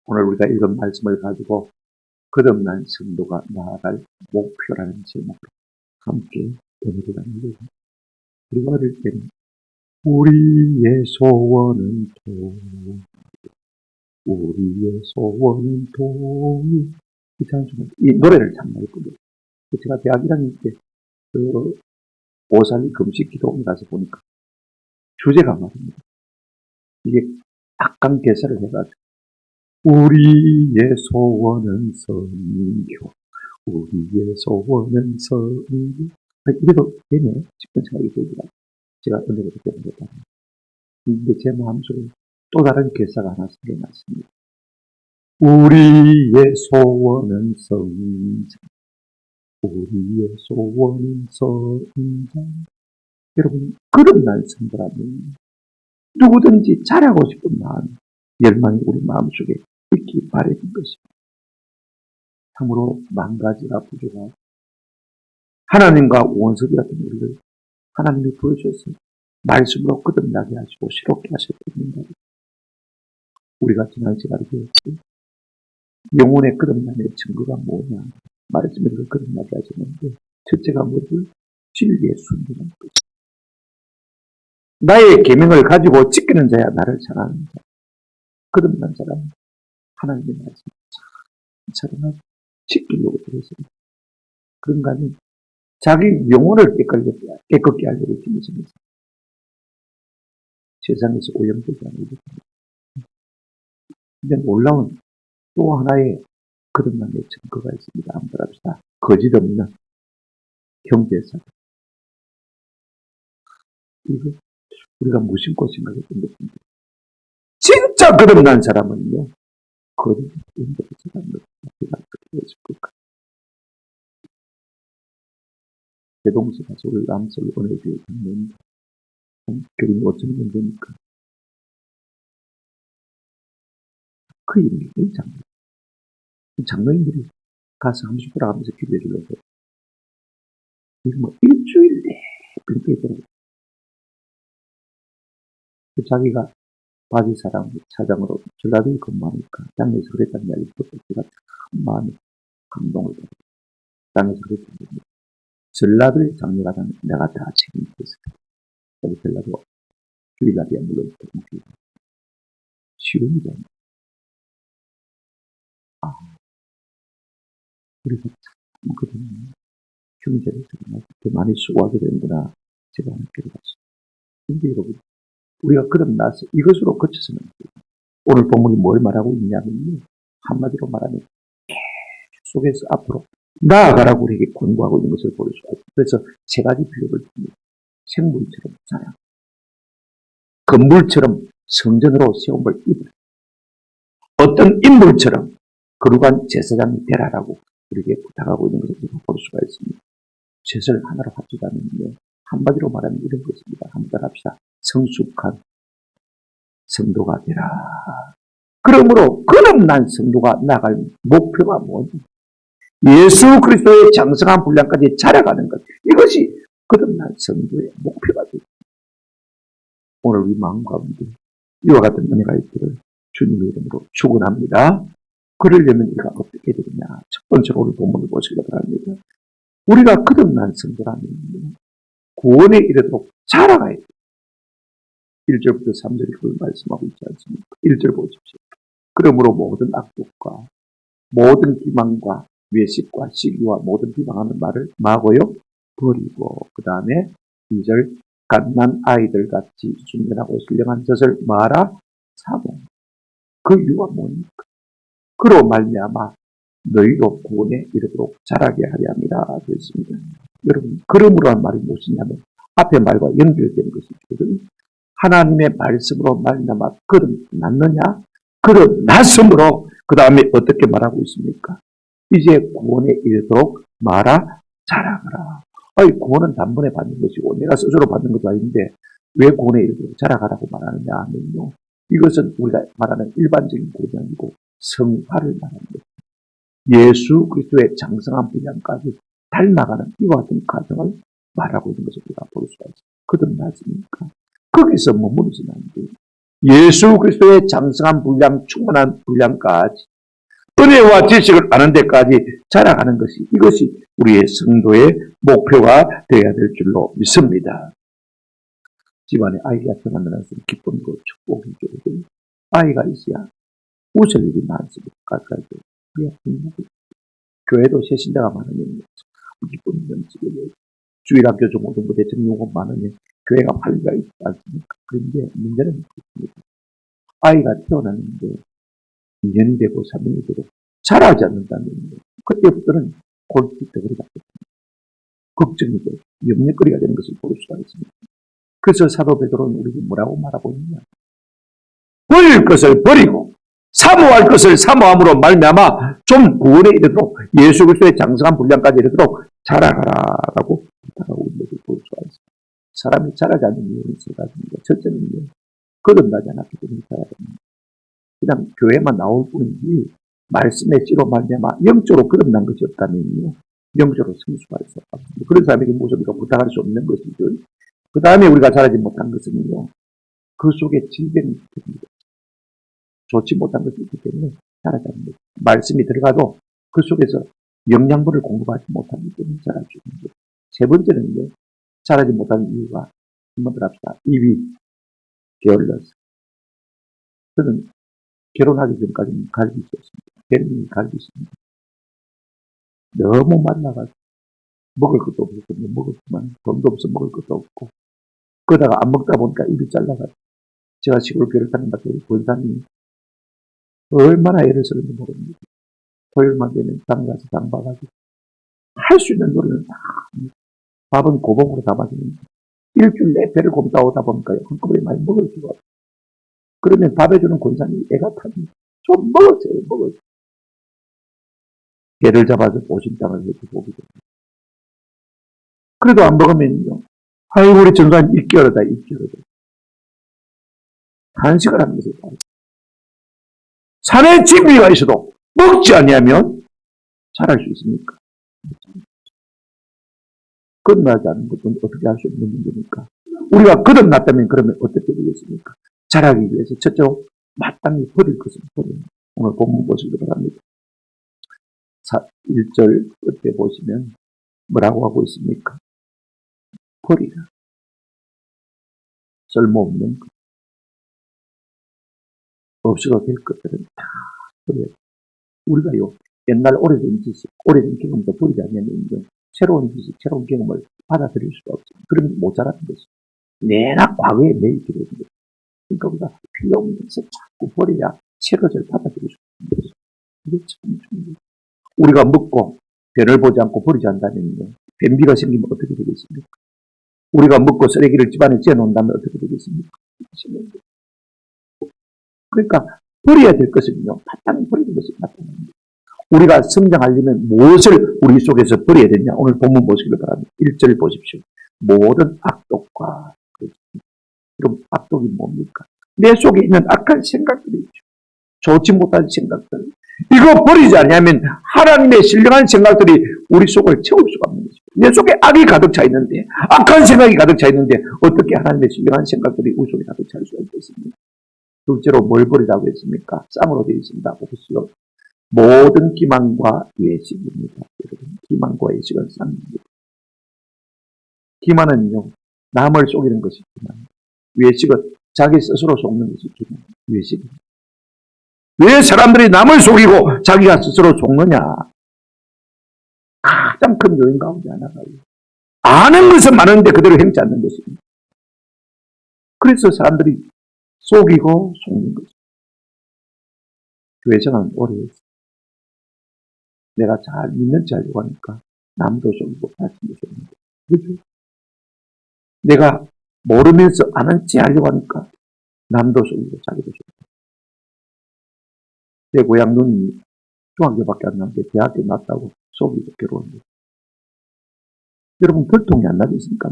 오늘 우리가 읽은 말씀을 가지고 거듭난 성도가 나아갈 목표라는 제목으로 함께 은혜를 나누고, 우리가 어릴 때는 우리의 소원은 돈, 우리의 소원은 돈, 이 노래를 참 많이 불러요. 제가 대학 1학년 때 오살리 금식 기도원에 가서 보니까 주제가 말입니다. 이게 악강 개사를 해가지고 우리의 소원은 선교, 우리의 소원은 선교. 이래도 되네 싶은 생각이 들더라고요. 제가 은혜를 그때 받았다. 근데 제 마음속에 또 다른 개사가 하나 생겨났습니다. 우리의 소원은 성장, 우리의 소원은 성장. 여러분, 거듭난 성도라면 누구든지 잘하고 싶은 마음, 열망이 우리 마음속에 있기 바라는 것입니다. 참으로 망가지가 부족하고 하나님과 원수기 같은 우리를 하나님이 보여주셔서 말씀으로 거듭나게 하시고 새롭게 하셨습니다. 우리가 지난 시간에 배웠지, 영혼의 거듭남의 증거가 뭐냐, 말씀으로 거듭나게 하셨는데 첫째가 뭐죠? 진리의 순종한 것. 나의 계명을 가지고 지키는 자야 나를 사랑하는 자. 거듭난 사람은 하나님의 말씀 사랑하고 지키려고 들었습니다. 그런가 하면 자기 영혼을 깨끗게 하려고 힘쓰면서 세상에서 오염되지 않으려고 합니다. 근데 놀라운 또 하나의 거듭남의 증거가 있습니다. 한번 합시다. 거짓 없는 형제사. 이거 우리가 무심코 생각했던 것입니다. 진짜 거듭난 사람은요, 거짓 없는 사람을 우리가 그렇게 했을 것 같아요. 대동서가 서울 남서울 은혜교회 장로입니다. 교인이 5,000명 되니까 그 이름이 장로. 장로인들이 가서 한 번씩 돌아가면서 기도해 주려고 해요. 이거 뭐 일주일 내내 그렇게 자기가 바지사랑 차장으로 전라도에 근무하니까 땅에서 그랬다는 이야기를 듣고 제가 참 마음에 감동을 받았어요. 땅에서 그랬다는 이야기. 전라도에 장로가 내가 다 책임졌어요. 여기 전라도 주일날이야 물론 쉬운 일이 아니에요. 그래서 참 그런 형제를 그렇게 많이 수고하게 되는구나 제가 느끼게 됐어요. 근데 여러분, 우리가 거듭나서 이것으로 그쳐서는 안 돼요. 오늘 본문이 뭘 말하고 있냐면요, 한마디로 말하면 속에서 앞으로 나아가라고 우리에게 권고하고 있는 것을 볼 수가 있어요. 그래서 세 가지 비유를 듭니다. 생물처럼 자라, 건물처럼 성전으로 세움을 입으라, 어떤 인물처럼 거룩한 제사장이 되라라고 우리에게 부탁하고 있는 것을 볼 수가 있습니다. 셋을 하나로 합치자면요, 한마디로 말하면 이런 것입니다. 한번 합시다. 성숙한 성도가 되라. 그러므로 거듭난 성도가 나갈 목표가 뭐냐? 예수 그리스도의 장성한 분량까지 자라가는 것. 이것이 거듭난 성도의 목표가 됩니다. 오늘 우리 마음 가운데 이와 같은 은혜가 있기를 주님의 이름으로 축원합니다. 그러려면 우리가 어떻게 되느냐? 첫 번째로 우리 본문을 보시기 바랍니다. 우리가 거듭난 성도라면 구원에 이르도록 자라가야 돼요. 1절부터 3절이 그걸 말씀하고 있지 않습니까? 1절 보십시오. 그러므로 모든 악독과 모든 기망과 외식과 시기와 모든 비방하는 말을 마고요 버리고, 그 다음에 2절 갓난 아이들 같이 순전하고 신령한 젖을 마라 사모. 그 이유가 뭡니까? 그로 말미암아 너희로 구원에 이르도록 자라게 하려 함이라 그랬습니다. 여러분, 그러므로란 말이 무엇이냐면 앞에 말과 연결되는 것이거든요. 하나님의 말씀으로 말미암아 거듭났느냐? 거듭났으므로 그 다음에 어떻게 말하고 있습니까? 이제 구원에 이르도록 마라 자라가라. 아니, 구원은 단번에 받는 것이고 내가 스스로 받는 것도 아닌데 왜 구원에 이르도록 자라가라고 말하느냐 하면요, 이것은 우리가 말하는 일반적인 구원이 아니고 성화를 말하는 것. 예수 그리스도의 장성한 분량까지 닮아가는 이와 같은 과정을 말하고 있는 것을 우리가 볼 수가 있습니다. 거듭났으니까 거기서 머무르지는 안 돼요. 예수 그리스도의 장성한 분량, 충만한 분량까지 은혜와 지식을 아는 데까지 자라가는 것이 이것이 우리의 성도의 목표가 되어야 될 줄로 믿습니다. 집안에 아이가 태어나는 것은 기쁨이고 축복이고 아이가 있어야 웃을 일이 많습니다. 가까이 교회도 새신자가 많으면 기쁨이 넘치게 되고 주일학교 중고등부 대청용업 많으면 교회가 활기가 있지 않습니까? 그런데 문제는 그렇습니다. 아이가 태어났는데 2년이 되고 3년이 되고 자라지 않는다면 그때부터는 골칫덩어리가 됐습니다. 걱정이 되고 염려거리가 되는 것을 볼 수가 있습니다. 그래서 사도 베드로는 우리에게 뭐라고 말하고 있느냐? 버릴 것을 버리고 사모할 것을 사모함으로 말미암아 좀 구원에 이르도록 예수 그리스도의 장성한 분량까지 이르도록 자라가라라고 부탁하고 있는 것을 볼 수가 있습니다. 사람이 자라지 않는 이유는 세 가지입니다. 첫째는요, 거듭나지 않았기 때문에 자라야 됩니다. 그냥 교회만 나올 뿐이지 말씀의 씨로 말미암아 영적으로 거듭난 것이 없다면요, 영적으로 성숙할 수 없습니다. 그런 사람에게 무엇을 우리가 부탁할 수 없는 것이죠. 그 다음에 우리가 자라지 못한 것은요, 그 속에 질병이 있기 때문에 좋지 못한 것이 있기 때문에 자라지 않는 거죠. 말씀이 들어가도 그 속에서 영양분을 공급하지 못하기 때문에 자라지 않는 거죠. 세 번째는요, 자라지 못하는 이유가 한번 더 합시다. 입이 게을러서. 저는 결혼하기 전까지는 갈비였습니다. 별명이 갈비였습니다. 너무 말라가지고 먹을 것도 없었고 먹었지만 돈도 없어 먹을 것도 없고 그러다가 안 먹다 보니까 입이 잘라가지고 제가 시골 교회를 다닌다고 권사님이 얼마나 애를 쓰는지 모릅니다. 토요일만 되면 장 가서 장 봐가지고 할 수 있는 노래는 다 합니다. 밥은 고봉으로 담아주는데 일주일 내 배를 곰다 오다 보니까 한꺼번에 많이 먹을 수가 없어요. 그러면 밥 해주는 권사님이 애가 탑니다. 좀 먹었어요. 먹었어요. 개를 잡아서 보신탕을 해서 보기도 합니다. 그래도 안 먹으면요. 아이고 우리 전사님 입결하다 입결하다. 한식을 하는 것을 봐요. 산에 진미가 있어도 먹지 아니하면 자랄 수 있습니까? 거듭나지 않는 것은 어떻게 할 수 없는 문제니까. 우리가 거듭났다면 그러면 어떻게 되겠습니까? 자라기 위해서 첫째로 마땅히 버릴 것을 버립니다. 오늘 본문 보시기 바랍니다. 1절 끝에 보시면 뭐라고 하고 있습니까? 버리라. 쓸모없는 것. 없어도 될 것들은 다 버려야 돼. 우리가요, 옛날 오래된 지식, 오래된 경험도 버리지 않으면 새로운 지식, 새로운 경험을 받아들일 수가 없어요. 그러면 못 자라는 것이죠. 내나 과거에 매이게 되는 거죠. 그러니까 우리가 필요 없는 것을 자꾸 버려야 새 것을 받아들일 수 있는 거죠. 이게 참 중요해요. 우리가 먹고 변을 보지 않고 버리지 않다면요, 변비가 생기면 어떻게 되겠습니까? 우리가 먹고 쓰레기를 집안에 찌어놓는다면 어떻게 되겠습니까? 그러니까 버려야 될 것은요, 바탕 버리는 것이 나타납니다. 우리가 성장하려면 무엇을 우리 속에서 버려야 되냐? 오늘 본문 보시길 바랍니다. 1절 보십시오. 모든 악독과, 그럼 악독이 뭡니까? 내 속에 있는 악한 생각들이죠. 좋지 못한 생각들. 이거 버리지 않으면 하나님의 신령한 생각들이 우리 속을 채울 수가 없는 것이죠. 내 속에 악이 가득 차 있는데, 악한 생각이 가득 차 있는데 어떻게 하나님의 신령한 생각들이 우리 속에 가득 찰 수가 있겠습니까? 둘째로 뭘 버리라고 했습니까? 쌍으로 되어 있습니다. 보십시오. 모든 기만과 외식입니다. 여러분, 기만과 외식은 쌍입니다. 기만은요, 남을 속이는 것이 기만. 외식은 자기 스스로 속는 것이 기만. 외식입니다. 왜 사람들이 남을 속이고 자기가 스스로 속느냐? 가장 큰 요인 가운데 하나가 아는 것은 많은데 그대로 행치 않는 것입니다. 그래서 사람들이 속이고 속는 거죠. 교회 생활은 오래 했어요. 내가 잘 믿는 지 알려고 하니까 남도 속이고 자신도 속이는 거죠. 그렇죠? 내가 모르면서 아는 지 알려고 하니까 남도 속이고 자기도 속이고. 내 고향 누님이 중학교밖에 안 나는데 대학교 났다고 속이고 결혼한 거죠. 여러분 결통이 안 나겠습니까?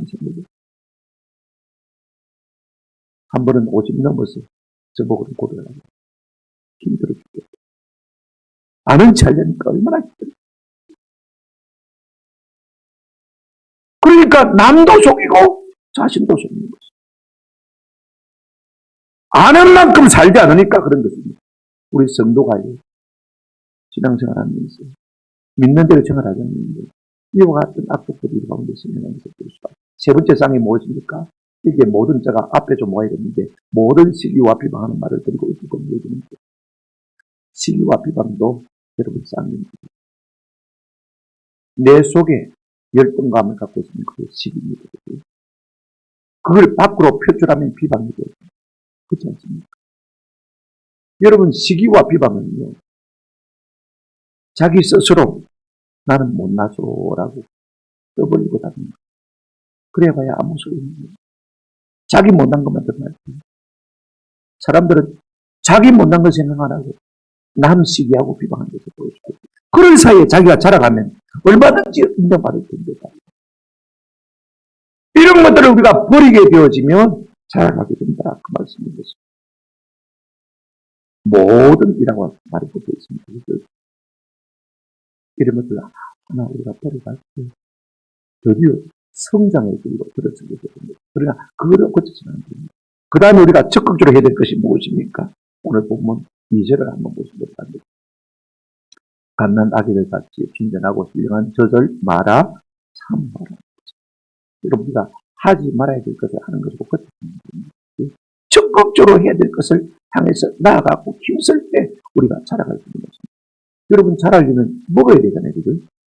한 번은 50 넘어서 저보고는 고백을 하고 힘들어 죽겠다. 아는 체 하려니까 얼마나 힘들어. 그러니까 남도 속이고 자신도 속이는 거죠. 아는 만큼 살지 않으니까 그런 것입니다. 우리 성도가요, 신앙생활하면서 믿는 대로 생활하지 않는데 이와 같은 악독들이 우리 가운데 생겨나는 것을 볼 수가 있습니다. 세 번째 쌍이 무엇입니까? 이게 모든 자가 앞에 좀 모아야 되는데 모든 시기와 비방하는 말을 드리고 있을 겁니다. 시기와 비방도 여러분 쌍입니다. 내 속에 열등감을 갖고 있으면 그게 시기입니다. 그걸 밖으로 표출하면 비방이 되죠. 그렇지 않습니까? 여러분, 시기와 비방은요, 자기 스스로 나는 못나서라고 떠벌리고 다닙니다. 그래봐야 아무 소용없는 자기 못난 것만 드러날 뿐. 사람들은 자기 못난 걸 생각 안 하고 남 시기하고 비방하는 것을 보여주고 그런 사이에 자기가 자라가면 얼마든지 인정받을 텐데 이런 것들을 우리가 버리게 되어지면 자라가게 된다. 그 말씀인 것입니다. 모든 이라고 말이 붙어 있습니다. 이런 것들 하나 우리가 버려갈 때 드디어 성장의 길로 들어서게 됩니다. 그러나 그거를 고치지는 않습니다. 그 다음에 우리가 적극적으로 해야 될 것이 무엇입니까? 오늘 보면 2절을 한번 보시면 됩니다. 갓난 아기들 같이 빈전하고 훌륭한 젖을 말아 참아라. 여러분, 우리가 하지 말아야 될 것을 하는 것이고 적극적으로 해야 될 것을 향해서 나아가고 힘쓸 때 우리가 자라갈 수 있는 것입니다. 여러분, 자라려면 먹어야 되잖아요.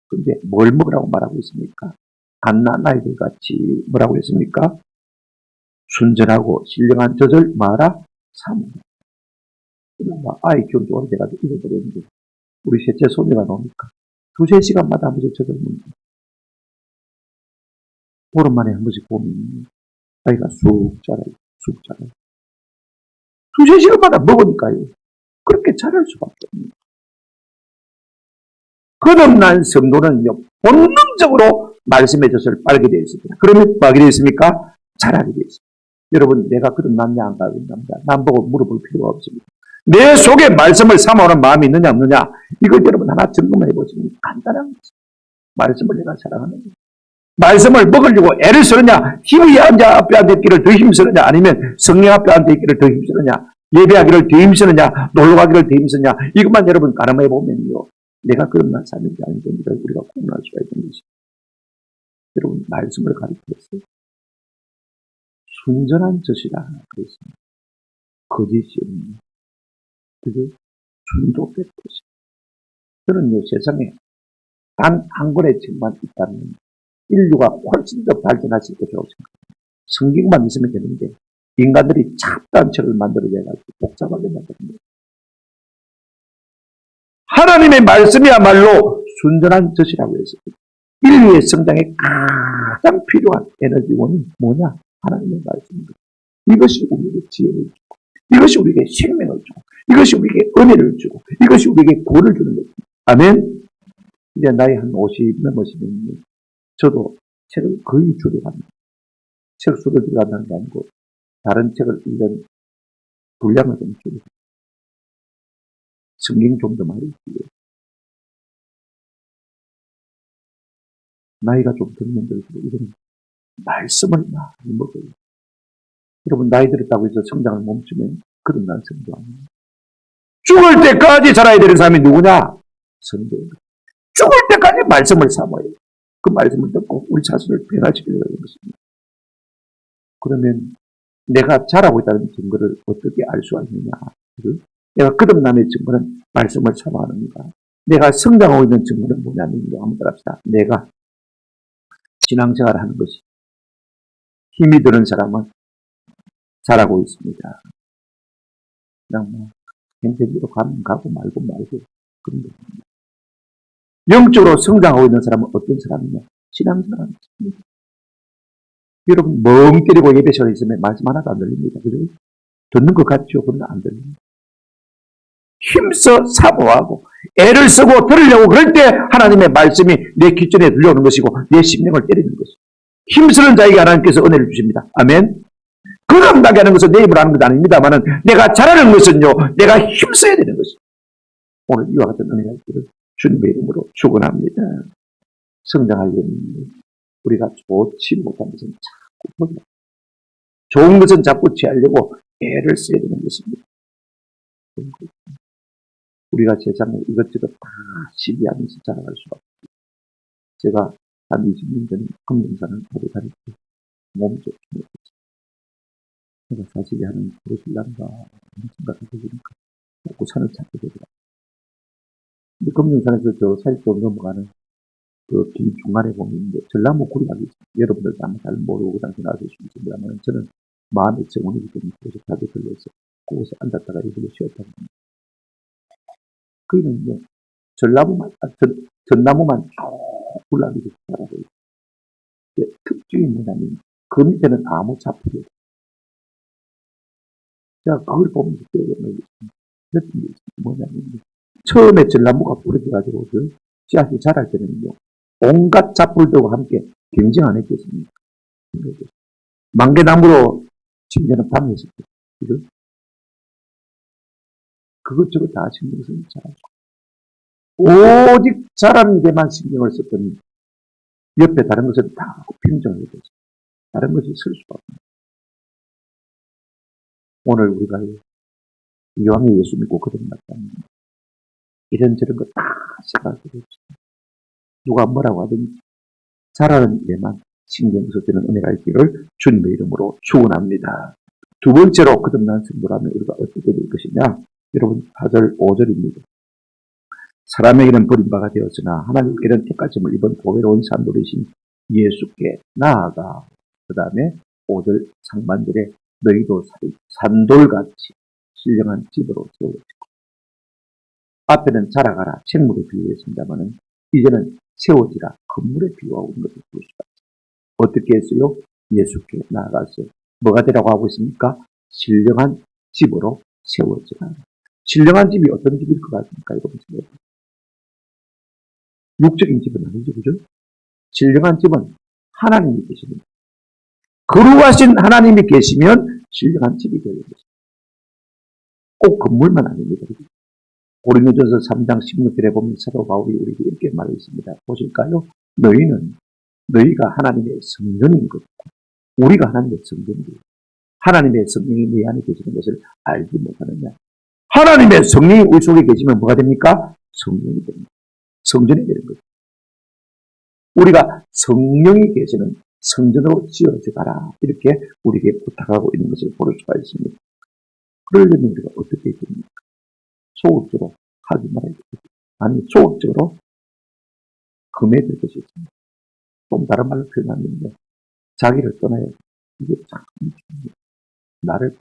그런데 뭘 먹으라고 말하고 있습니까? 갓난 아이들 같이 뭐라고 했습니까? 순전하고 신령한 젖을 말아 참으라. 아이 키우는 오래돼가지고 잊어버렸는데 우리 셋째 손녀가 나오니까 2-3시간마다 한 번씩 젖을 먹는 거예요. 보름만에 한 번씩 보면 아이가 쑥 자라요. 쑥 자라요. 2-3시간마다 먹으니까요. 그렇게 자랄 수밖에 없습니다. 거듭난 성도는요, 본능적으로 말씀의 젖을 빨게 되어 있습니다. 그러면 뭐하게 되어 있습니까? 자라게 되어 있습니다. 여러분, 내가 거듭났냐 안 거듭났냐 남 보고 물어볼 필요가 없습니다. 내 속에 말씀을 삼아오는 마음이 있느냐 없느냐 이걸 여러분 하나 점검해 보시면 간단한 거죠. 말씀을 내가 사랑하는 거예요. 말씀을 먹으려고 애를 쓰느냐, 힘이 앞에 앉아있기를 더 힘쓰느냐, 아니면 성령 앞에 앉아있기를 더 힘쓰느냐, 예배하기를 더 힘쓰느냐, 놀러가기를 더 힘쓰느냐, 이것만 여러분 가늠해 보면요, 내가 그런 삶인지 아닌지 우리가 구분할 수가 있는 것입니다. 여러분, 말씀을 가르쳐서 순전한 젖이라 그랬습니다. 거짓이 없는, 그리고 순도 100%. 저는요, 세상에 단 한 권의 책만 있다면 인류가 훨씬 더 발전하실 것이라고 생각합니다. 성경만 있으면 되는데 인간들이 잡다한 책을 만들어내가지고 복잡하게 만듭니다. 하나님의 말씀이야말로 순전한 젖이라고 했습니다. 인류의 성장에 가장 필요한 에너지원이 뭐냐? 하나님의 말씀입니다. 이것이 우리에게 지혜를 주고, 이것이 우리에게 생명을 주고, 이것이 우리에게 은혜를 주고, 이것이 우리에게 구원을 주는 것입니다. 아멘. 이제 나이 한 50 넘으시면 저도 책을 거의 줄여갑니다. 책 수를 줄여간다는 게 아니고 다른 책을 읽는 분량을 좀 줄이고 성경 좀 더 많이 읽고요. 나이가 좀 들면 들수록 이런 말씀을 많이 먹어요. 여러분, 나이 들었다고 해서 성장을 멈추면 그런 난 성도 아닙니다. 죽을 때까지 자라야 되는 사람이 누구냐? 성도입니다. 죽을 때까지 말씀을 삼아야 돼요. 그 말씀을 듣고 우리 자신을 변화시키려고 하는 것입니다. 그러면 내가 자라고 있다는 증거를 어떻게 알 수가 있느냐? 내가 거듭남의 증거는 말씀을 삼아하는가? 내가 성장하고 있는 증거는 뭐냐면 한번 따라합시다. 내가 신앙생활을 하는 것이 힘이 드는 사람은 잘하고 있습니다. 그냥 뭐 행태기로 가면 가고 말고 그런 겁니다. 영적으로 성장하고 있는 사람은 어떤 사람이냐? 신앙생활하는 것입니다. 여러분, 멍 때리고 예배 시간에 있으면 말씀 하나도 안 들립니다. 그죠? 듣는 것 같죠? 그러나 안 들립니다. 힘써 사모하고 애를 쓰고 들으려고 그럴 때 하나님의 말씀이 내 귓전에 들려오는 것이고 내 심령을 때리는 것이고 힘쓰는 자에게 하나님께서 은혜를 주십니다. 아멘. 거듭나게 하는 것은 내 입으로 하는 것 아닙니다만은 내가 잘하는 것은요, 내가 힘써야 되는 것입니다. 오늘 이와 같은 은혜가 있기를 주님의 이름으로 축원합니다. 성장하려면 우리가 좋지 못한 것은 자꾸 버려. 좋은 것은 자꾸 취하려고 애를 써야 되는 것입니다. 우리가 세상에 이것저것 다 시비하면서 자라갈 수가 없습니다. 제가 한 20년 전에 금융산을 하고 다닐 때 몸이 좀 힘들었어요. 제가 사실이 하는 그것이란가 하는 생각을 해보니까 먹고 산을 찾게 되더라고요. 근데 금융산에서 저 사직도 넘어가는 그 길 중간에 보면 이제 전라무 구리가 있어요. 여러분들도 아마 잘 모르고 그 당시 나설 수 있습니다만 저는 마음의 정원이기 때문에 그것을 다들 들려서 그곳에 앉았다가 이걸로 쉬었다고 합니다. 그는 이제 전나무만 쭉 굴러다니고 자라고 있어요. 특징이 뭐냐면 그 밑에는 아무 잡초가 없어요. 제가 그걸 보면서 깨달은 게 느낀 게 뭐냐면 처음에 전나무가 부러져가지고 그 씨앗이 자랄 때는요. 온갖 잡풀들과 함께 경쟁 안 했겠습니까? 만개나무로 침대는 밤에 있었죠. 그것저것 다 신경 쓰는 자라죠. 오직 자라는 데만 신경을 썼더니 옆에 다른 것은 다 빈정이 되죠. 다른 것이 쓸 수가 없습니다. 오늘 우리가 이왕에 예수 믿고 거듭났다면 이런저런 거 다 생각하게 되죠. 누가 뭐라고 하든지 자라는 데만 신경 써주는 은혜가 있기를 주님의 이름으로 축원합니다. 두 번째로 거듭난 성도라면 우리가 어떻게 될 것이냐? 여러분 4절 5절입니다. 사람에게는 버림받아 되었으나 하나님께는 택하심을 입은 보배로운 산돌이신 예수께 나아가 그 다음에 5절 상반절에 너희도 산돌같이 신령한 집으로 세워지고 앞에는 자라가라 책물에 비유했습니다마는 이제는 세워지라 건물에 비유하고 있는 것을 볼 수가 있습니다. 어떻게 했어요? 예수께 나아가서 뭐가 되라고 하고 있습니까? 신령한 집으로 세워지라. 신령한 집이 어떤 집일 것 같습니까? 여러분 생각해. 육적인 집은 아니죠, 그죠? 신령한 집은 하나님이 계십니다. 거룩하신 하나님이 계시면 신령한 집이 되는 것입니다. 꼭 건물만 아닙니다. 고린도전서 3장 16절에 보면 사도 바울이 우리에게 이렇게 말했습니다. 보실까요? 너희가 하나님의 성전인 것과 우리가 하나님의 성전이에요. 하나님의 성령이 내 안에 계시는 것을 알지 못하느냐. 하나님의 성령이 우리 속에 계시면 뭐가 됩니까? 성령이 됩니다. 성전이 되는 거죠. 우리가 성령이 계시는 성전으로 지어져 가라. 이렇게 우리에게 부탁하고 있는 것을 볼 수가 있습니다. 그러려면 우리가 어떻게 해야 됩니까? 소극적으로 하지 말아야 됩니다. 아니, 소극적으로 금해야 될 것이 있습니다. 좀 다른 말로 표현하면 자기를 떠나야 돼. 이게 참 중요해요. 나를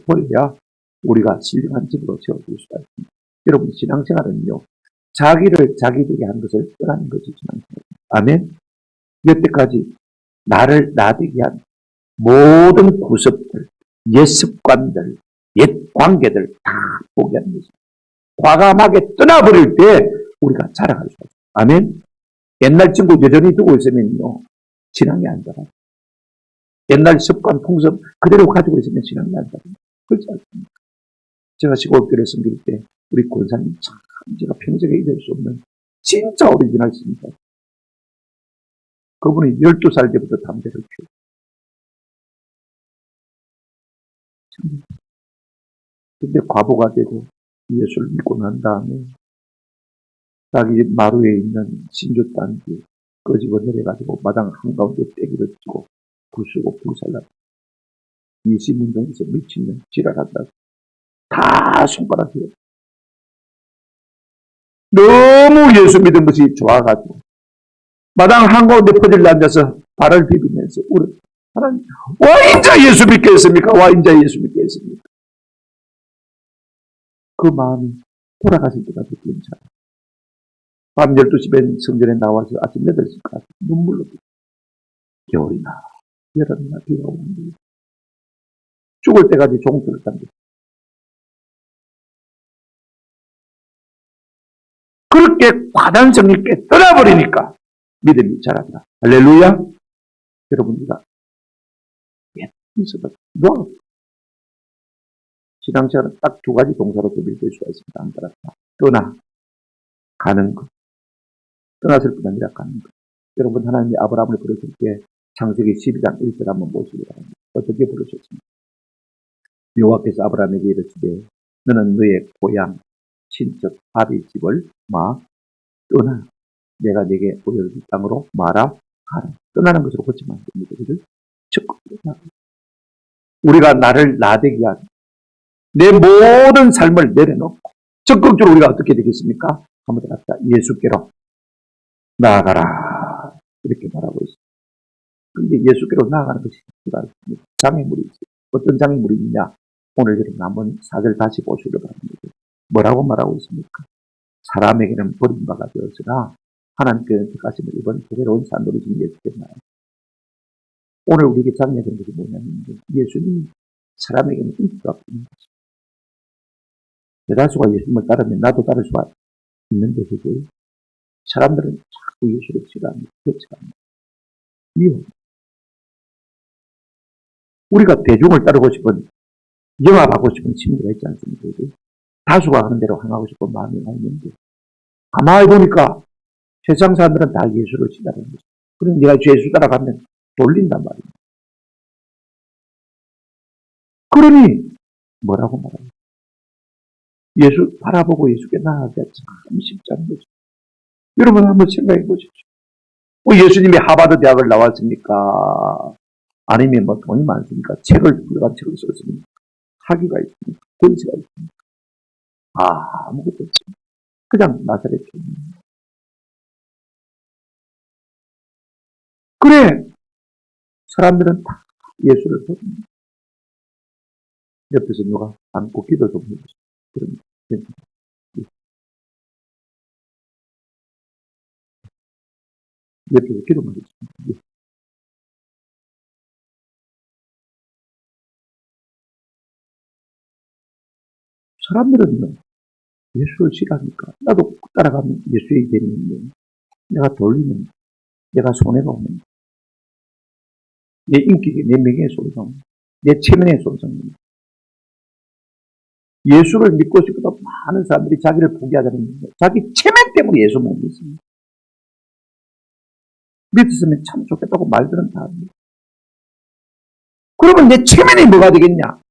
버려야 우리가 신령한 집으로 세워줄 수가 있습니다. 여러분, 신앙생활은요, 자기를 자기되게 하는 것을 떠나는 것이 신앙생활입니다. 아멘? 여태까지 나를 나되게 한 모든 구습들, 옛 습관들, 옛 관계들 다 포기하는 것입니다. 과감하게 떠나버릴 때 우리가 자라갈 수가 있어요. 아멘? 옛날 친구 여전히 두고 있으면요, 신앙이 안 자라요. 옛날 습관, 풍습 그대로 가지고 있으면 신앙이 안 자라요. 그렇지 않습니까? 제가 시골교회 섬길 때 우리 권사님 참 제가 평생에 잊을 수 없는 진짜 오리지널입니다. 그분이 12살 때부터 담배를 피우고 근데 과부가 되고 예수를 믿고 난 다음에 자기 마루에 있는 신주단지 끄집어 내려가지고 마당 한가운데 떼기를 치고 부수고 불살라고 20인정에서 미치는 지랄한다고 다 손가락이에요. 너무 예수 믿은 것이 좋아가지고 마당 한가운데 퍼질러 앉아서 발을 비비면서 울어. 하나님, 와 인자 예수 믿겠습니까? 와 인자 예수 믿겠습니까? 그 마음이 돌아가실 때까지 괜찮아요. 밤 12시에 성전에 나와서 아침 8시까지 눈물로 겨울이나 여름이나 비가 오는데 죽을 때까지 종들을 담겨. 그렇게 과단성 있게 떠나버리니까 믿음이 자란다. 할렐루야. 여러분들아 있어도 뭐 신앙생활은 딱 두 가지 동사로 구별될 수가 있습니다. 안 따랐다. 떠나 가는 것. 떠났을 뿐 아니라 가는 것. 여러분 하나님이 아브라함을 부르실 때 창세기 12장 1절 한번 보시기 바랍니다. 어떻게 부르셨습니까? 여호와께서 아브라함에게 이르시되 너는 너의 고향 친척 아비 집을 떠나 내가 네게 보여줄 땅으로 가라. 떠나는 것으로 고치면 안 됩니다. 그죠? 적극적으로 나가. 우리가 나를 나대기 하는 내 모든 삶을 내려놓고 적극적으로 우리가 어떻게 되겠습니까? 한번 더 갑시다. 예수께로 나아가라. 이렇게 말하고 있습니다. 그런데 예수께로 나아가는 것이 쉽지가 않습니다. 장애물이 있어요. 어떤 장애물이 있냐? 오늘 여러분 한번 4절 다시 보시기 바랍니다. 뭐라고 말하고 있습니까? 사람에게는 버림받아 되었으나 하나님께는 택하심을 입은 그대로운 산돌이신 예수께나요. 오늘 우리에게 장애된 것이 뭐냐면 예수님이 사람에게는 인기가 없는 것입니다. 대다수가 예수님을 따르면 나도 따를 수가 있는데 그게 사람들은 자꾸 예수를 싫어합니다. 싫어합니다. 미워. 우리가 대중을 따르고 싶은 영합하고 싶은 심리가 있지 않습니까? 다수가 하는 대로 행하고 싶은 마음이 있는데 가만히 보니까 세상 사람들은 다 예수를 싫어하는 거죠. 그럼 네가 예수 따라가면 돌린단 말이에요. 그러니 뭐라고 말하냐? 예수 바라보고 예수께 나아가기가 참 쉽지 않은 거죠. 여러분 한번 생각해 보십시오. 예수님이 하버드 대학을 나왔습니까? 아니면 뭐 돈이 많습니까? 훌륭한 책을 썼습니까? 학위가 있습니까? 권세가 있습니까? 아무것도 없습니다. 그냥 나사렛 교인입니다. 그래 사람들은 다 예수를 보십니다. 옆에서 누가 안고 기도 좀 해주세요. 그럼 옆에서 기도만 해주십니다. 사람들은 예수를 싫어하니까 나도 따라가면 예수의 되는데 내가 돌리면 내가 손해가 오는 내 인격에 내 명예에 손상 내 체면에 손상입니다. 예수를 믿고 싶어도 많은 사람들이 자기를 포기하자는 거예요. 자기 체면 때문에 예수 못 믿습니다. 믿었으면 참 좋겠다고 말들은 다 합니다. 그러면 내 체면이 뭐가 되겠냐?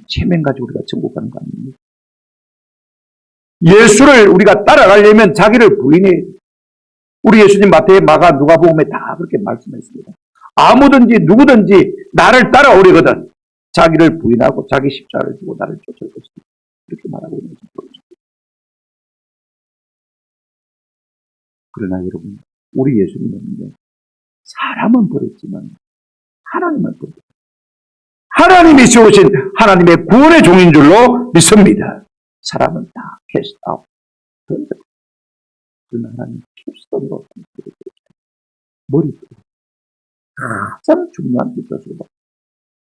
체면 가지고 우리가 천국 가는 거 아닙니까? 예수를 우리가 따라가려면 자기를 부인해. 우리 예수님 마태에 마가 누가복음에 다 그렇게 말씀했습니다. 아무든지 누구든지 나를 따라오려거든 자기를 부인하고 자기 십자가를 지고 나를 쫓을 것이다. 이렇게 말하고 있는 것입니다. 그러나 여러분 우리 예수님은 사람은 버렸지만 하나님은 버렸습니다. 하나님이 세우신 하나님의 구원의 종인 줄로 믿습니다. 사람은 다 캐스트아웃. 그러나 하나님 캐스트아웃으로 머리도 가장 중요한 뜻으로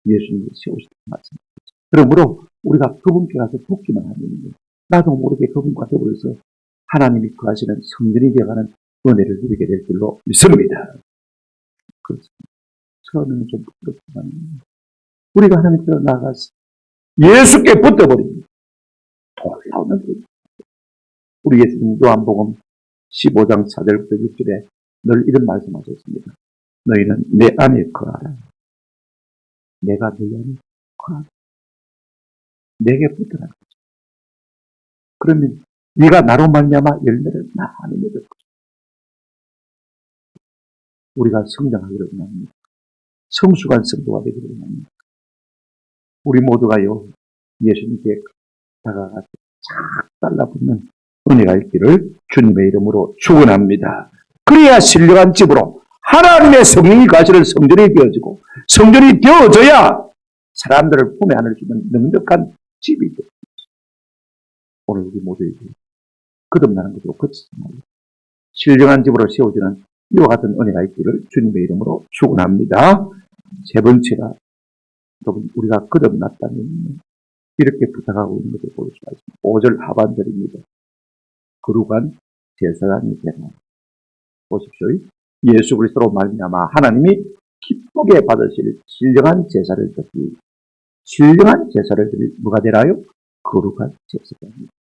예수님을 세우시는 말씀입니다. 그러므로 우리가 그분께 가서 돕기만 하면 나도 모르게 그분과 더불어서 하나님이 구하시는 성전이 되어가는 은혜를 누리게 될 줄로 믿습니다. 그렇습니다. 처음에는 좀 부끄럽지만 우리가 하나님께로 나아가서 예수께 붙어버립니다. 놀라운 거예요. 우리 예수님 요한복음 15장 4절부터 6절에 늘 이런 말씀하셨습니다. 너희는 내 안에 거하라. 내가 너희 안에 거하라. 내게 붙어라. 그러면 네가 나로 말미암아 열매를 많이 맺을 것이다. 우리가 성장하기를 원합니다. 성숙한 성도가 되기를 원합니다. 우리 모두가요 예수님께 다가가서 착 달라붙는 은혜가 있기를 주님의 이름으로 축원합니다. 그래야 신령한 집으로 하나님의 성령이 거하시는 성전이 되어지고 성전이 되어져야 사람들을 품에 안을 주는 넉넉한 집이 됩니다. 오늘 우리 모두에게 거듭나는 것으로 거치지 말고 신령한 집으로 세워지는 이와 같은 은혜가 있기를 주님의 이름으로 축원합니다. 세 번째가 여러분 우리가 거듭났다면 이렇게 부탁하고 있는 것을 볼 수가 있습니다. 5절 하반절입니다. 거룩한 제사장이 되라. 보십시오. 예수 그리스도로 말미암아 하나님이 기쁘게 받으실 신령한 제사를 드리 신령한 제사를 드릴 누가 되라요? 거룩한 제사장입니다.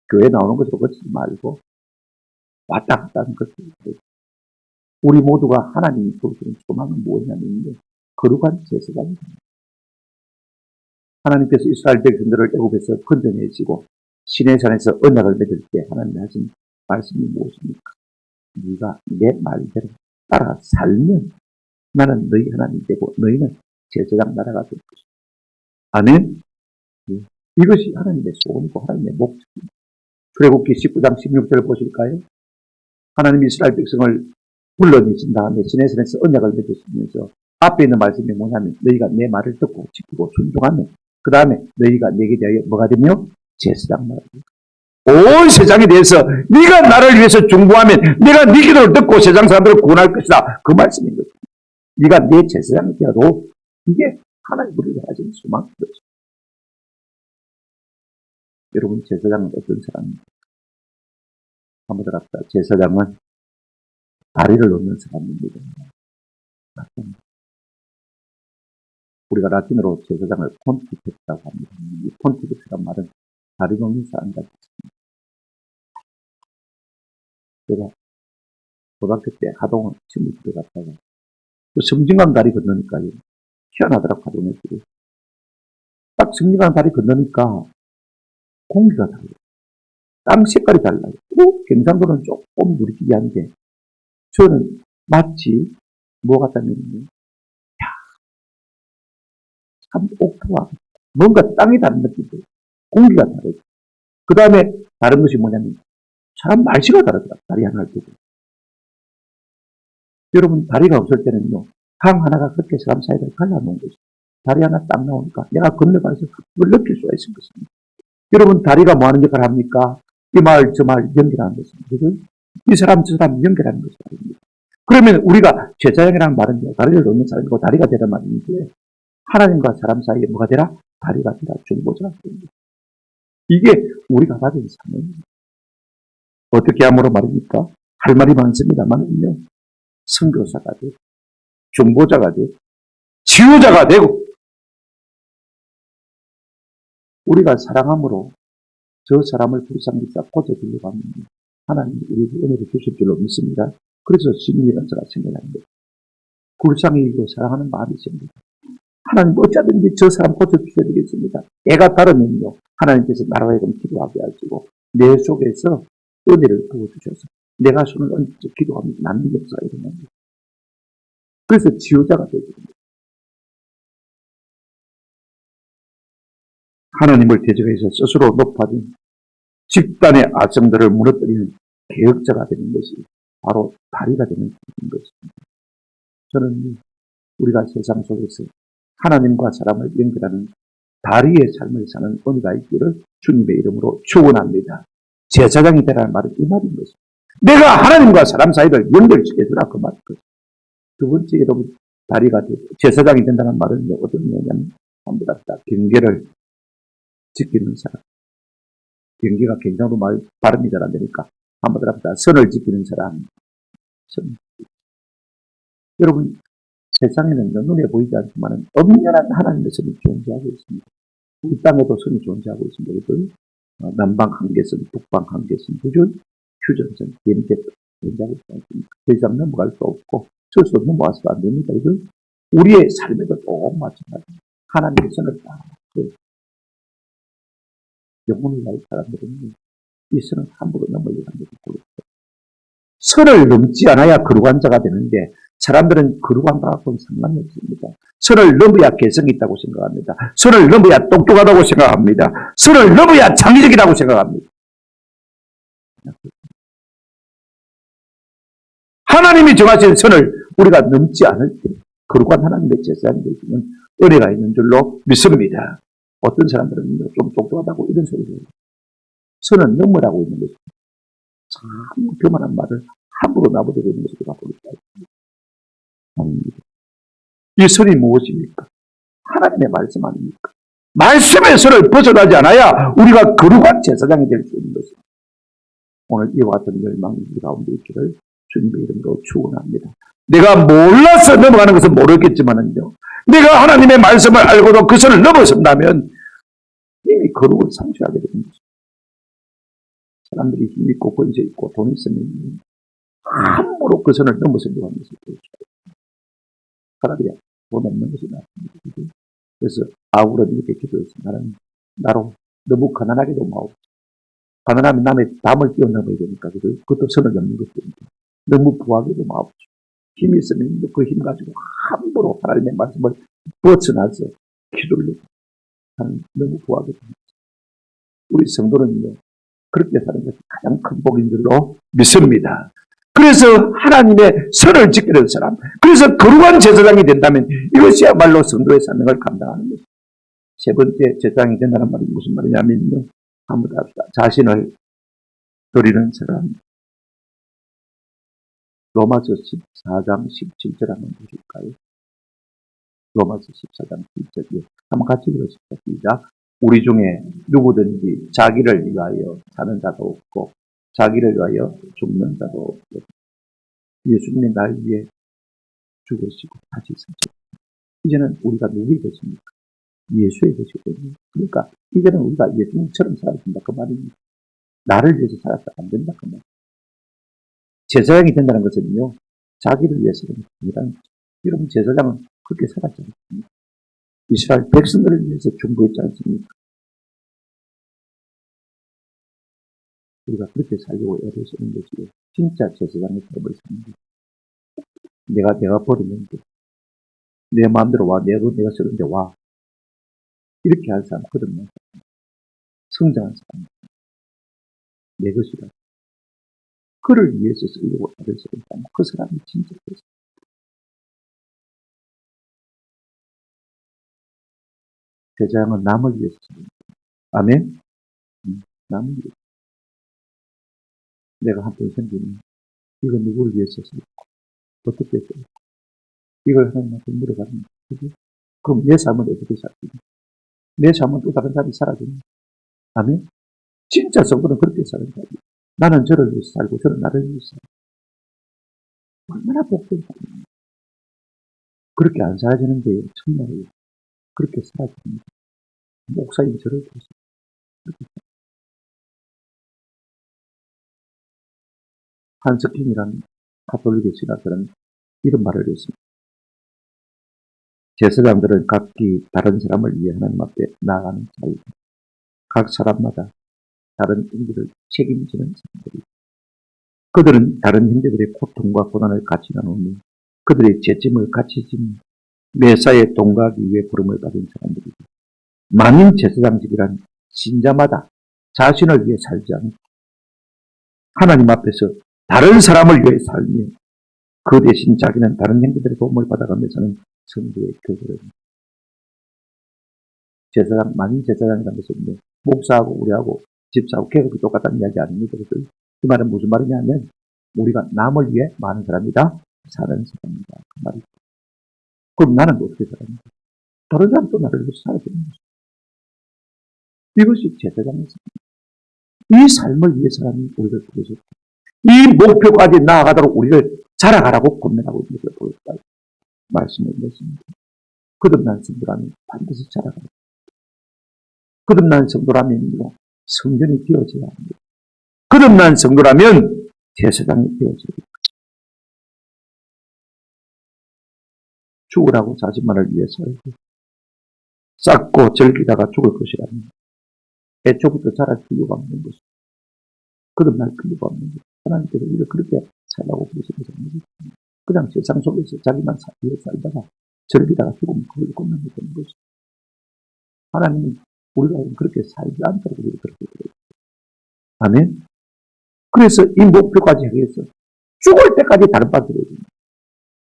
교회 나오는 것으로 거치지 말고 왔다 갔다 하는 것을 우리 모두가 하나님이 부르시는 소망은 무엇이냐면 거룩한 제사장입니다. 하나님께서 이스라엘 백성들을 애굽에서 건져내시고 시내산에서 언약을 맺을 때 하나님이 하신 말씀이 무엇입니까? 네가 내 말대로 따라 살면 나는 너희 하나님 되고 너희는 제사장 나라가 될 것이다. 아멘. 이것이 하나님의 소원이고 하나님의 목적입니다. 출애굽기 19장 16절을 보실까요? 하나님이 이스라엘 백성을 불러내신 다음에 시내산에서 언약을 맺으시면서 앞에 있는 말씀이 뭐냐면 너희가 내 말을 듣고 지키고 순종하면 그 다음에 너희가 내게 대하여 뭐가 되며 제사장 나라가 온 세상에 대해서 네가 나를 위해서 중보하면 내가 네 기도를 듣고 세상 사람들을 구원할 것이다. 그 말씀인 거죠. 네가 내 제사장이 되어도 이게 하나님 우리가 가진 소망인 거죠. 여러분 제사장은 어떤 사람입니까? 한번 더 합시다. 제사장은 다리를 놓는 사람입니다. 우리가 라틴어로 제사장을 폰티페스라고 합니다. 이 폰티페스란 말은 다리 놓는 사람이라고 했습니다. 제가 고등학교 때 하동을 친구 집에 갔다가 그 성진강 다리 건너니까요. 희한하더라고 하동에서. 딱 성진강 다리 건너니까 공기가 달라요. 땅 색깔이 달라요. 경상도는 조금 누리끼리 한데 저는 마치 뭐 같다면요. 참 옥토와 뭔가 땅이 다른 느낌이에요. 공기가 다르죠. 그 다음에 다른 것이 뭐냐면 사람 날씨가 다르더라고요. 다리 하나를 두고. 여러분 다리가 없을 때는요. 강 하나가 그렇게 사람 사이를 갈라놓은 거죠. 다리 하나 딱 나오니까 내가 건너가서 그걸 느낄 수가 있을 것입니다. 여러분 다리가 뭐하는 역할을 합니까? 이 말 저 말 연결하는 것입니다. 그죠? 이 사람 저 사람 연결하는 것이 아닙니다. 그러면 우리가 제사장이라는 말은요. 다리를 놓는 사람이고 다리가 되는 말인데 하나님과 사람 사이에 뭐가 되라? 다리가 되라. 중보자가 됩니다. 이게 우리가 가진 사명입니다. 어떻게 함으로 말입니까? 할 말이 많습니다만은요. 선교사가 되고 중보자가 되고 지우자가 되고 우리가 사랑함으로 저 사람을 불쌍히 고쳐주려고 하면 하나님이 우리에게 은혜를 주실 줄로 믿습니다. 그래서 시민이라는 자가 생겨납니다. 불쌍히 여기고 사랑하는 마음이 생깁니다. 하나님 어쩌든지 저 사람 고쳐주셔야 되겠습니다. 애가 다르면요. 하나님께서 나라에 기도하게 하시고 내 속에서 은혜를 부어주셔서 내가 손을 얹어 기도하면 남는 역사가 일어납니다. 그래서 지효자가 되게 됩니다. 하나님을 대적해서 스스로 높아진 집단의 아성들을 무너뜨리는 개혁자가 되는 것이 바로 다리가 되는 것입니다. 저는 우리가 세상 속에서 하나님과 사람을 연결하는 다리의 삶을 사는 은혜가 있기를 주님의 이름으로 축원합니다. 제사장이 되라는 말은 이 말인 것입니다. 내가 하나님과 사람 사이를 연결시켜주라 그 말인 것입니다. 두 번째 여러분 다리가 되고 제사장이 된다는 말은 어떤 의미냐면 한번 합시다. 경계를 지키는 사람. 경계가 경상도 말 발음이 잘 안 되니까 한번 합시다. 선을 지키는 사람. 선. 여러분 세상에는 눈에 보이지 않지만 엄연한 하나님의 선이 존재하고 있습니다. 우리 땅에도 선이 존재하고 있습니다. 남방 한계선, 북방 한계선, 휴전선, 개미대선 존재하고 있습니다. 그 이상 넘어갈 수 없고 철수 넘어와서도 안 됩니다. 이건 우리의 삶에도 또 마찬가지입니다. 하나님의 선을 딱 영혼을 가진 사람들은 이 선을 함부로 넘으려고 합니다. 선을 넘지 않아야 거룩한 자가 되는데 사람들은 거룩한 자하고는 상관이 없습니다. 선을 넘어야 개성이 있다고 생각합니다. 선을 넘어야 똑똑하다고 생각합니다. 선을 넘어야 창의적이라고 생각합니다. 하나님이 정하신 선을 우리가 넘지 않을 때 거룩한 하나님의 제사장이 되시면 은혜가 있는 줄로 믿습니다. 어떤 사람들은 좀 똑똑하다고 이런 소리를 해요. 선은 넘으라고 있는 것입니다. 참 교만한 말을 함부로 나부대고 있는 것을 갖고 있다. 이 선이 무엇입니까? 하나님의 말씀 아닙니까? 말씀의 선을 벗어나지 않아야 우리가 거룩한 제사장이 될 수 있는 것입니다. 오늘 이와 같은 열망이 우리 가운데 있기를 주님의 이름으로 축원합니다. 내가 몰라서 넘어가는 것은 모르겠지만은요. 내가 하나님의 말씀을 알고도 그 선을 넘어선다면 이미 거룩을 상실하게 되는 것입니다. 사람들이 힘 있고 권세 있고 돈 있으면 함부로 그 선을 넘어서려고 하는 것을 보여줘요. 차라리 돈 없는 것이 낫습니다. 그래서 바울은 이렇게 기도했어. 나는 나로 너무 가난하게도 마옵. 가난하면 남의 담을 뛰어넘어야 되니까 그것도 선을 넘는 것입니다. 너무 부하게도 마옵. 힘이 있으면 그 힘 가지고 함부로 하나님의 말씀을 벗어나서 기도를 해요. 나는 너무 부하게 됩니다. 우리 성도는요, 그렇게 사는 것이 가장 큰 복인 줄로 믿습니다. 그래서 하나님의 선을 지키는 사람, 그래서 거룩한 제사장이 된다면 이것이야말로 성도의 사명을 감당하는 것입니다. 세 번째 제사장이 된다는 말이 무슨 말이냐면요, 한번 합시다. 자신을 드리는 사람. 로마서 14장 17절 한번 보실까요? 로마서 14장 17절이요. 한번 같이 읽으십시다. 시작. 우리 중에 누구든지 자기를 위하여 사는 자도 없고 자기를 위하여 죽는 자도 없고 예수님이 날 위해 죽으시고 다시 사셨습니다. 이제는 우리가 누구의 것입니까? 예수의 것이거든요. 그러니까 이제는 우리가 예수님처럼 살아야 된다 그 말입니다. 나를 위해서 살아서 안 된다 그 말입니다. 제사장이 된다는 것은요, 자기를 위해서는 아니라 여러분 제사장은 그렇게 살았지 않습니까? 이스라엘 백성들을 위해서 중보했지 않습니까? 우리가 그렇게 살려고 애를 쓰는 것이고 진짜 제사장의 법을 사는 거죠. 내가 버리면 돼. 내 마음대로 와. 내가 쓰는데 와. 이렇게 할 사람 거듭난 사람. 성장한 사람. 내 것이다. 그를 위해서 쓰려고 애를 쓰는 사람. 그 사람이 진짜 제사장. 제사장은 남을 위해서 쓰는 거예요. 아멘? 남을 위해서. 내가 한번 생기면 이거 누구를 위해서 쓸까? 어떻게 쓸까? 이걸 하나님한테 물어가는 거죠. 그럼 내 삶은 어떻게 살지? 내 삶은 또 다른 사람이 살아주는. 아멘? 진짜 성도는 그렇게 사는 거예요. 나는 저를 위해서 살고 저는 나를 위해서 살고. 얼마나 복된 삶입니다. 그렇게 안 살아지는데 정말로 그렇게 살아집니다. 목사님 저를 위해서 그렇게 한스킨이라는 가톨릭의 신학자는 이런 말을 했습니다. 제사장들은 각기 다른 사람을 위해 하나님 앞에 나아가는 자이고 각 사람마다 다른 형제를 책임지는 사람들이 그들은 다른 형제들의 고통과 고난을 같이 나누며 그들의 죄짐을 같이 지며 매사에 동거하기 위해 부름을 받은 사람들이고 만인 제사장직이란 신자마다 자신을 위해 살지 않고 하나님 앞에서 다른 사람을 위해 살며 그 대신 자기는 다른 형제들의 도움을 받아가며 사는 성도의 교제입니다. 제사장, 만인 제사장이라는 것은 목사하고 우리하고 집사하고 계급이 똑같다는 이야기 아닙니다. 그래서 그 말은 무슨 말이냐면 우리가 남을 위해 많은 사람이다 사는 사람이다 그 말이죠. 그럼 나는 어떻게 살았는가? 다른 사람도 나를 위해서 살아야 되는 것이죠. 이것이 제사장의 삶입니다. 이 삶을 위해 사람이 우리를 부르셨고 이 목표까지 나아가도록 우리를 자라가라고 권면하고 있는 것을 보였다. 말씀을 드렸습니다. 거듭난 성도라면 반드시 자라가라. 거듭난 성도라면 성전이 되어져야 합니다. 거듭난 성도라면 제사장이 되어져야 합니다. 죽으라고 자신만을 위해 살고 쌓고 즐기다가 죽을 것이라면 애초부터 자랄 필요가 없는 것입니다. 거듭날 필요가 없는 것입니다. 하나님께서 우리를 그렇게 살라고 부르신 것이 아닙니다. 그냥 세상 속에서 자기만 위해 살다가 즐기다가 죽으면 그걸 끝나게 되는 것입니다. 하나님은 우리가 그렇게 살지 않도록 우리를 그렇게 그래요. 아멘? 그래서 이 목표까지 하기 위해서 죽을 때까지 다른 바 들어야 됩니다.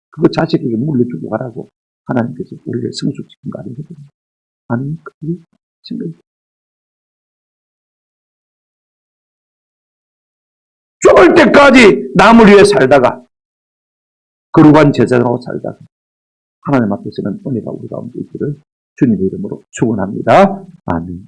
그거 자식에게 물려주고 가라고 하나님께서 우리를 성숙시킨 거 아니거든요. 아니, 그게 생각이 죽을 때까지 남을 위해 살다가 거룩한 제사장으로 살다가 하나님 앞에서는 은혜가 우리 가운데 있기를 주님의 이름으로 축원합니다. 아멘.